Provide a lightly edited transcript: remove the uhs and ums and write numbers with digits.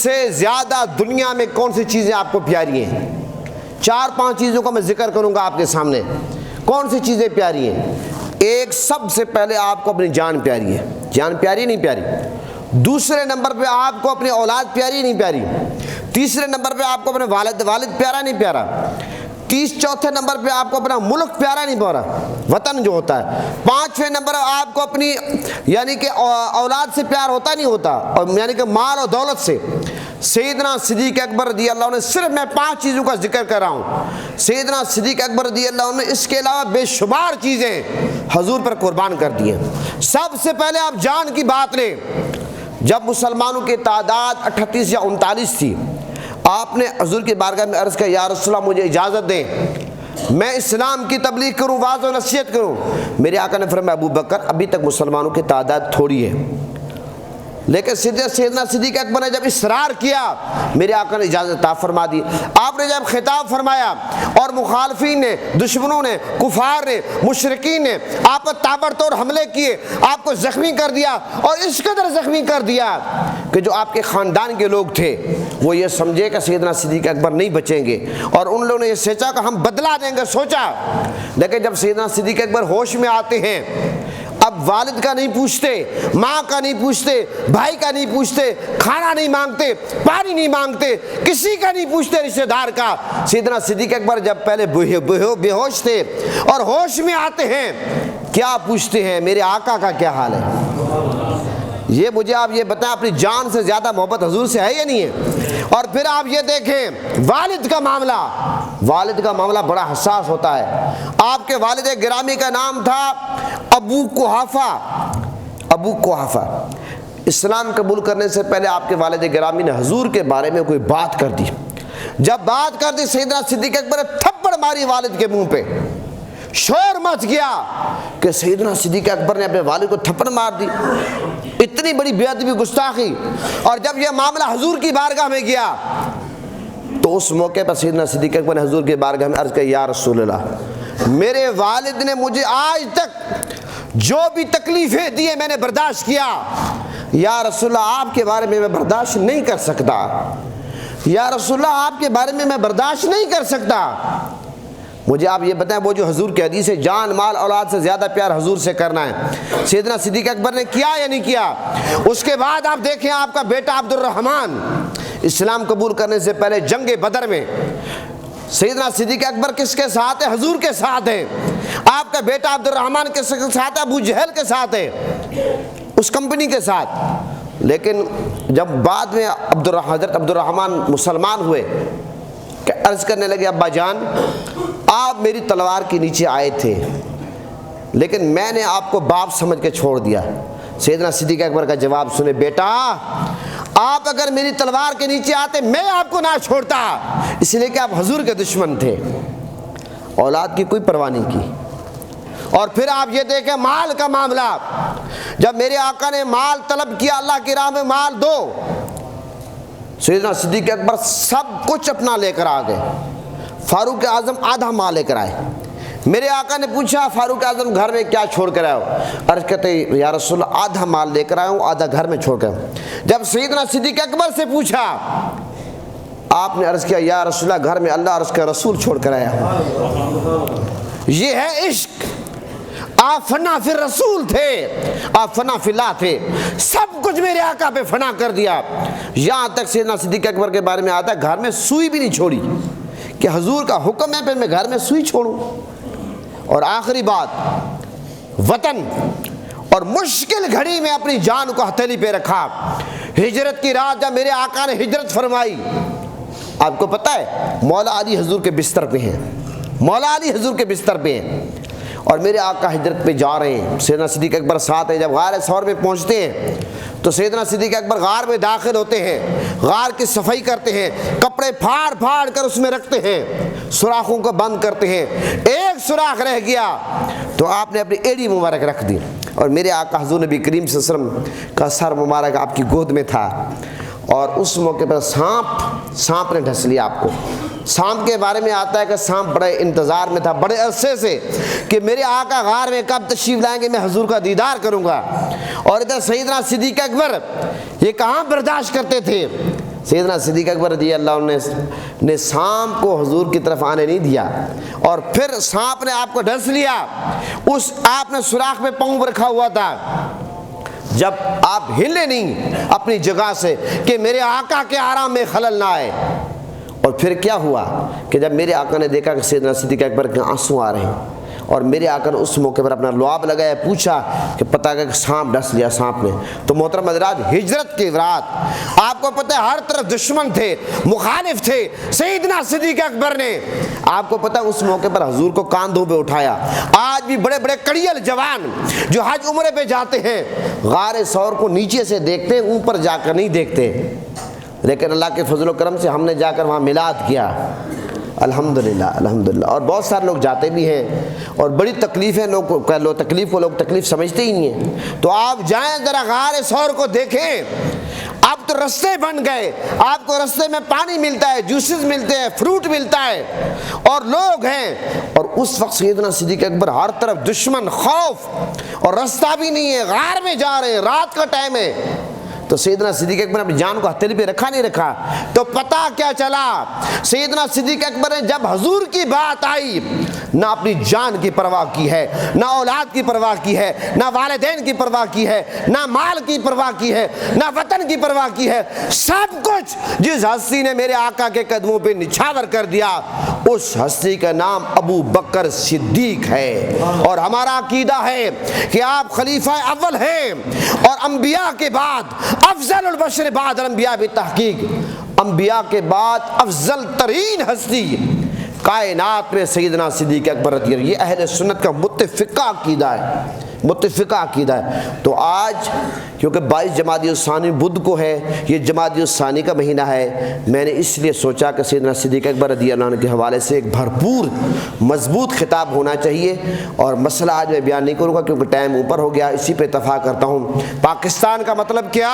سے زیادہ دنیا میں کون سی چیزیں آپ کو پیاری ہیں؟ 4-5 چیزوں کا میں ذکر کروں گا آپ کے سامنے. کون سی چیزیں پیاری ہیں؟ ایک، سب سے پہلے آپ کو اپنی جان پیاری ہے. جان پیاری نہیں پیاری؟ دوسرے نمبر پہ آپ کو اپنی اولاد پیاری نہیں پیاری؟ تیسرے نمبر پہ آپ کو اپنے والد پیارا نہیں پیارا؟ چوتھے نمبر پہ آپ کو اپنا ملک پیارا نہیں پیارا، وطن جو ہوتا ہے؟ 5ویں نمبر آپ کو اپنی یعنی کہ اولاد سے پیار ہوتا نہیں ہوتا، اور یعنی کہ مال اور دولت سے؟ سیدنا صدیق اکبر رضی اللہ عنہ نے، صرف میں 5 چیزوں کا ذکر کر رہا ہوں، سیدنا صدیق اکبر رضی اللہ عنہ نے اس کے علاوہ بے شمار چیزیں حضور پر قربان کر دی ہیں. سب سے پہلے آپ جان کی بات لیں. جب مسلمانوں کی تعداد 38 یا 39 تھی، آپ نے حضور کی بارگاہ میں عرض کیا، یا رسول اللہ مجھے اجازت دیں میں اسلام کی تبلیغ کروں، واعظ و نصیحت کروں. میرے آقا نے فرمایا، ابو بکر ابھی تک مسلمانوں کی تعداد تھوڑی ہے. لیکن سیدنا صدیق اکبر نے جب اصرار کیا، میرے آقا نے اجازت عطا فرما دی. آپ نے جب خطاب فرمایا اور مخالفین نے، دشمنوں نے، کفار نے، مشرکین نے آپ پر تابڑتوڑ حملے کیے، آپ کو زخمی کر دیا، اور اس قدر زخمی کر دیا کہ جو آپ کے خاندان کے لوگ تھے وہ یہ سمجھے کہ سیدنا صدیق اکبر نہیں بچیں گے، اور ان لوگوں نے یہ سوچا کہ ہم بدلا دیں گے، سوچا. لیکن جب سیدنا صدیق اکبر ہوش میں آتے ہیں، اب والد کا نہیں پوچھتے، ماں کا نہیں پوچھتے، بھائی کا نہیں پوچھتے، کھانا نہیں مانگتے، پانی نہیں مانگتے، کسی کا نہیں پوچھتے، رشتہ دار کا. سیدنا صدیق اکبر جب پہلے بے ہوش تھے اور ہوش میں آتے ہیں، کیا پوچھتے ہیں؟ میرے آقا کا کیا حال ہے؟ یہ مجھے آپ یہ بتائیں، اپنی جان سے زیادہ محبت حضور سے ہے یا نہیں ہے؟ اور پھر آپ یہ دیکھیں والد کا معاملہ بڑا حساس ہوتا ہے. آپ کے والد گرامی کا نام تھا ابو قحافہ. اسلام قبول کرنے سے پہلے آپ کے والد گرامی نے حضور کے بارے میں کوئی بات کر دی. جب بات کر دی، سیدنا صدیق اکبر نے تھپڑ ماری والد کے منہ پہ. شور مچ گیا کہ سیدنا صدیق اکبر نے اپنے والد کو تھپڑ مار دی. اتنی بڑی بے ادبی، گستاخی. اور جب یہ معاملہ حضور کی بارگاہ میں گیا تو اس موقع پر سیدنا صدیق اکبر نے حضور کی بارگاہ میں عرض کیا، یا رسول اللہ، میرے والد نے مجھے آج تک جو بھی تکلیفیں دی میں نے برداشت کیا. یا رسول اللہ، آپ کے بارے میں برداشت نہیں کر سکتا. یا رسول اللہ، آپ کے بارے میں برداشت نہیں کر سکتا. مجھے آپ یہ بتائیں، وہ جو حضور کی حدیث ہے، جان مال اولاد سے زیادہ پیار حضور سے کرنا ہے، سیدنا صدیق اکبر نے کیا یا نہیں کیا؟ اس کے بعد آپ دیکھیں، آپ کا بیٹا عبد الرحمن اسلام قبول کرنے سے پہلے جنگ بدر میں سیدنا صدیق اکبر کس کے ساتھ ہے؟ حضور کے ساتھ ہے. آپ کا بیٹا عبد الرحمن کس کے ساتھ ہے؟ ابو جہل کے ساتھ ہے، اس کمپنی کے ساتھ. لیکن جب بعد میں حضرت عبد الرحمن مسلمان ہوئے کہ عرض کرنے لگے، ابا جان آپ میری تلوار کے نیچے آئے تھے، لیکن میں نے آپ کو باپ سمجھ کے چھوڑ دیا. سیدنا صدیق اکبر کا جواب سنے، بیٹا آپ اگر میری تلوار کے نیچے آتے میں آپ کو نہ چھوڑتا، اس لیے کہ آپ حضور کے دشمن تھے. اولاد کی کوئی پرواہ نہیں کی. اور پھر آپ یہ دیکھیں مال کا معاملہ. جب میرے آقا نے مال طلب کیا، اللہ کی راہ میں مال دو، سیدنا صدیق اکبر سب کچھ اپنا لے کر آ گئے. فاروق اعظم آدھا مال لے کر آئے. میرے آقا نے پوچھا، فاروق اعظم گھر میں کیا چھوڑ کر آئے ہو؟ عرض کہتے، یا رسول اللہ آدھا مال لے کر آیا ہوں، آدھا گھر میں چھوڑ کر آیا ہوں. جب سیدنا صدیق اکبر سے پوچھا، آپ نے عرض کیا، یا رسول اللہ گھر میں اللہ اور اس کا رسول چھوڑ کر آیا ہوں. یہ ہے عشق. آپ فنا فی الرسول تھے، آپ فنا فی اللہ تھے. سب کچھ میرے آقا پہ فنا کر دیا. یہاں تک سیدنا صدیق اکبر کے بارے میں آتا ہے، گھر میں سوئی بھی نہیں چھوڑی کہ حضور کا حکم ہے پھر میں گھر میں سوئی چھوڑوں. اور آخری بات، وطن اور مشکل گھڑی میں اپنی جان کو ہتھیلی پہ رکھا. ہجرت کی رات جب میرے آقا نے ہجرت فرمائی، آپ کو پتہ ہے مولا علی حضور کے بستر پہ ہیں، مولا علی حضور کے بستر پہ ہیں، اور میرے آقا ہجرت پہ جا رہے ہیں. سیدنا صدیق اکبر ساتھ ہیں. جب غار ثور میں پہنچتے ہیں تو سیدنا صدیق اکبر غار میں داخل ہوتے ہیں، غار کی صفائی کرتے ہیں، کپڑے پھاڑ پھاڑ کر اس میں رکھتے ہیں، سوراخوں کو بند کرتے ہیں. ایک سوراخ رہ گیا تو آپ نے اپنی ایڑی مبارک رکھ دی، اور میرے آقا حضور نبی کریم صلی اللہ علیہ وسلم کا سر مبارک آپ کی گود میں تھا. اور اس موقع پر سانپ نے ڈھس لیا آپ کو. سانپ کے بارے میں آتا ہے کہ سانپ بڑے انتظار میں تھا بڑے عرصے سے کہ میرے آقا غار میں کب تشریف لائیں گے، میں حضور کا دیدار کروں گا. اور ادھر سیدنا صدیق اکبر یہ کہاں برداشت کرتے تھے. سیدنا صدیق اکبر رضی اللہ عنہ نے سانپ کو حضور کی طرف آنے نہیں دیا، اور پھر سانپ نے آپ کو ڈس لیا، آپ نے سوراخ میں پاؤں رکھا ہوا تھا، جب آپ ہلے نہیں اپنی جگہ سے کہ میرے آقا کے آرام میں خلل نہ آئے۔ اور پھر کیا ہوا کہ جب میرے آقا نے دیکھا کہ سیدنا صدیق اکبر کے آنسو آ رہے ہیں، اور میرے آقا نے اس موقع پر اپنا لعاب لگایا، پوچھا کہ پتہ کہ سانپ ڈس لیا سانپ نے۔ تو محترم حضرات، ہجرت کی رات آپ کو پتہ ہے ہر طرف دشمن تھے، مخالف تھے، سیدنا صدیق اکبر نے آپ کو پتہ اس موقع پر حضور کو کاندھوں پہ اٹھایا۔ آج بھی بڑے بڑے کڑیل جوان جو حج عمرے پہ جاتے ہیں غار ثور کو نیچے سے دیکھتے ہیں، اوپر جا کر نہیں دیکھتے، لیکن اللہ کے فضل و کرم سے ہم نے جا کر وہاں میلاد کیا، الحمدللہ الحمدللہ۔ اور بہت سارے لوگ جاتے بھی ہیں، اور بڑی تکلیفیں تکلیف کو لوگ تکلیف سمجھتے ہی نہیں ہیں۔ تو آپ جائیں ذرا غار ثور کو دیکھیں، اب تو رستے بن گئے، آپ کو رستے میں پانی ملتا ہے، جوسز ملتے ہیں، فروٹ ملتا ہے، اور لوگ ہیں۔ اور اس وقت سیدنا صدیق اکبر ہر طرف دشمن، خوف، اور رستہ بھی نہیں ہے، غار میں جا رہے ہیں، رات کا ٹائم ہے۔ تو سیدنا صدیق اکبر نے اپنی جان کو ہتھیلی پہ رکھا نہیں رکھا؟ تو پتہ کیا چلا، سیدنا صدیق اکبر نے جب حضور کی بات آئی، نہ اپنی جان کی پرواہ کی ہے، نہ اولاد کی پرواہ کی ہے، نہ والدین کی پرواہ کی ہے، نہ مال کی پرواہ کی ہے، نہ وطن کی پرواہ کی ہے، سب کچھ جس ہستی نے میرے آقا کے قدموں پہ نچھاور کر دیا، اس ہستی کا نام ابو بکر صدیق ہے۔ اور ہمارا عقیدہ ہے کہ آپ خلیفہ اول ہیں، اور انبیاء کے بعد افضل البشر بعد الانبیاء بتحقیق، انبیاء کے بعد افضل ترین ہستی کائنات میں سیدنا صدیق اکبر رضی اللہ عنہ۔ یہ اہل سنت کا متفقہ عقیدہ ہے، متفقہ عقیدہ ہے۔ تو آج کیونکہ 22 جمادی الثانی بدھ کو ہے، یہ جمادی الثانی کا مہینہ ہے، میں نے اس لیے سوچا کہ سیدنا صدیق اکبر رضی اللہ عنہ کے حوالے سے ایک بھرپور مضبوط خطاب ہونا چاہیے، اور مسئلہ آج میں بیان نہیں کروں گا کیونکہ ٹائم اوپر ہو گیا۔ اسی پہ اتفاق کرتا ہوں، پاکستان کا مطلب کیا؟